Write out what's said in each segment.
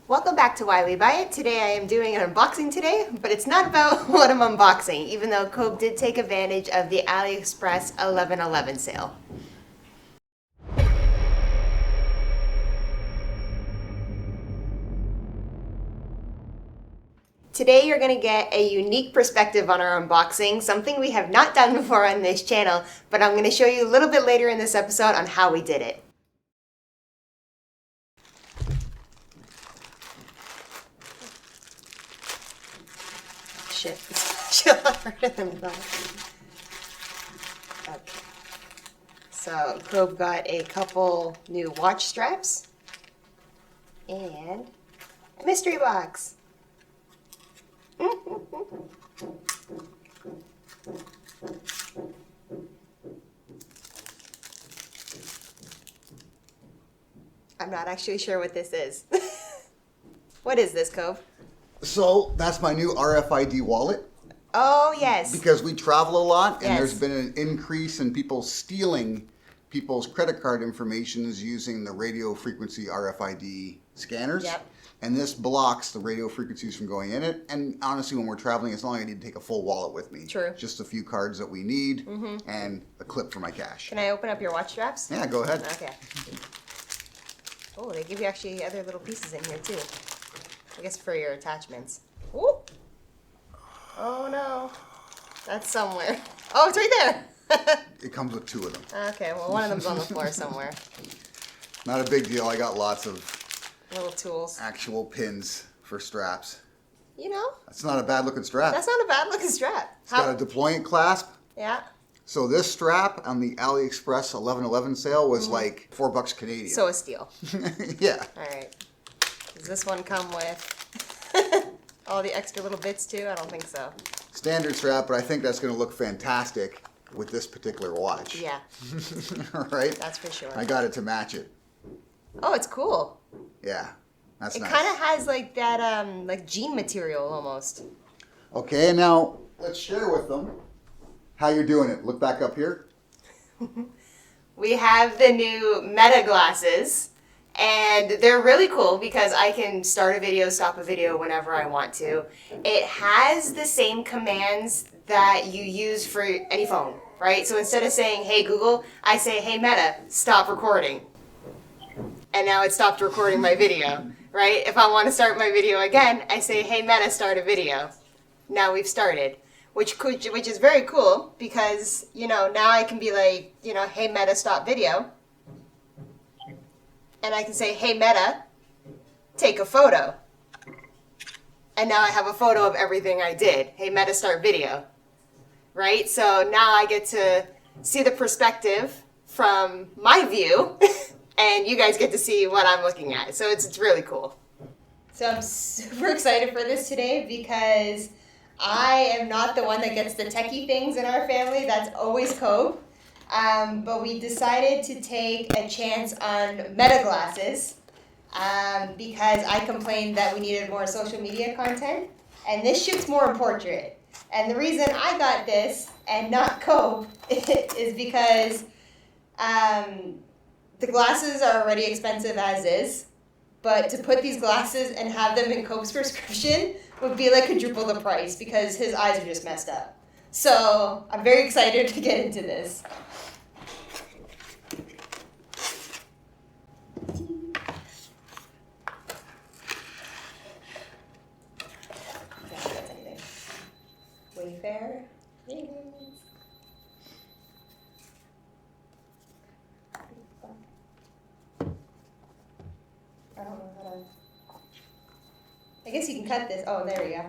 Welcome back to WWBiT. Today I am doing an unboxing today, but it's not about what I'm unboxing, even though Cope did take advantage of the AliExpress 11/11 sale. Today you're going to get a unique perspective on our unboxing, something we have not done before on this channel, but I'm going to show you a little bit later in this episode on how we did it. Shit, it's a lot harder than that. Okay. So, Cope got a couple new watch straps and a mystery box. I'm not actually sure what this is. What is this, Cope? So that's my new RFID wallet. Oh, yes. Because we travel a lot and Yes. there's been an increase in people stealing people's credit card information using the radio frequency RFID scanners. Yep. And this blocks the radio frequencies from going in it. And honestly, when we're traveling, it's not like I need to take a full wallet with me. True. Just a few cards that we need and a clip for my cash. Can I open up your watch straps? Yeah, go ahead. Okay. Oh, they give you actually other little pieces in here too. I guess for your attachments. Ooh. Oh no. That's somewhere. Oh, it's right there. It comes with two of them. Okay, well one of them's on the floor somewhere. Not a big deal. I got lots of Little tools. actual pins for straps. You know, That's not a bad looking strap. that's not a bad looking strap. It's got a deployant clasp. Yeah. So this strap on the AliExpress 11/11 sale was like $4 Canadian. So a steal. Yeah. All right. Does this one come with all the extra little bits too? I don't think so. Standard strap, but I think that's going to look fantastic with this particular watch. Yeah, All right? that's for sure. I got it to match it. Oh, it's cool. Yeah. That's It nice. kind of has like that like jean material almost. Okay, now let's share with them how you're doing it. Look back up here. We have the new Meta glasses, and they're really cool because I can start a video, stop a video whenever I want to. It has the same commands that you use for any phone, right? So instead of saying, hey Google, I say, hey Meta, stop recording. And now it stopped recording my video, right? If I want to start my video again, I say, hey Meta, start a video. Now we've started. Which is very cool because, you know, now I can be like, you know, hey Meta, stop video. And I can say, hey Meta, take a photo. And now I have a photo of everything I did. Hey Meta, start video. Right? So now I get to see the perspective from my view and you guys get to see what I'm looking at. So it's really cool. So I'm super excited for this today because I am not the one that gets the techie things in our family. That's always Cope. But we decided to take a chance on Meta glasses because I complained that we needed more social media content. And this shoots more in portrait. And the reason I got this and not Cope is because the glasses are already expensive as is. But to put these glasses and have them in Cope's prescription would be like quadruple the price because his eyes are just messed up. So I'm very excited to get into this. Wayfair. I don't know how to. I guess you can cut this. Oh, there we go.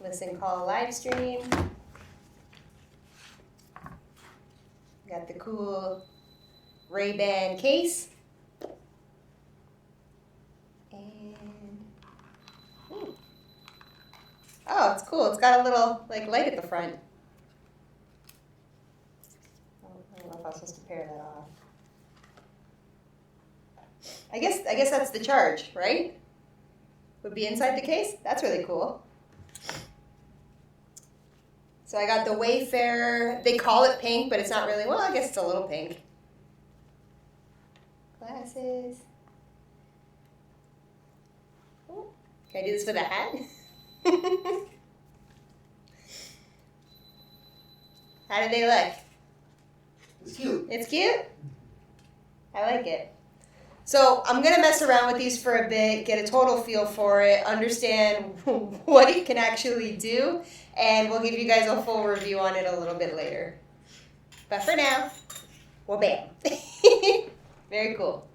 Listen, call, live stream. Got the cool Ray-Ban case. And oh, it's cool. It's got a little like light at the front. I don't know if I was supposed to pair that off. I guess that's the charge, right? Would be inside the case. That's really cool. So I got the Wayfair. They call it pink, but it's not really. Well, I guess it's a little pink. Glasses. Oh, can I do this with a hat? How do they look? It's cute. It's cute? I like it. So I'm going to mess around with these for a bit, get a total feel for it, understand what it can actually do, and we'll give you guys a full review on it a little bit later. But for now, well, bam. Very cool.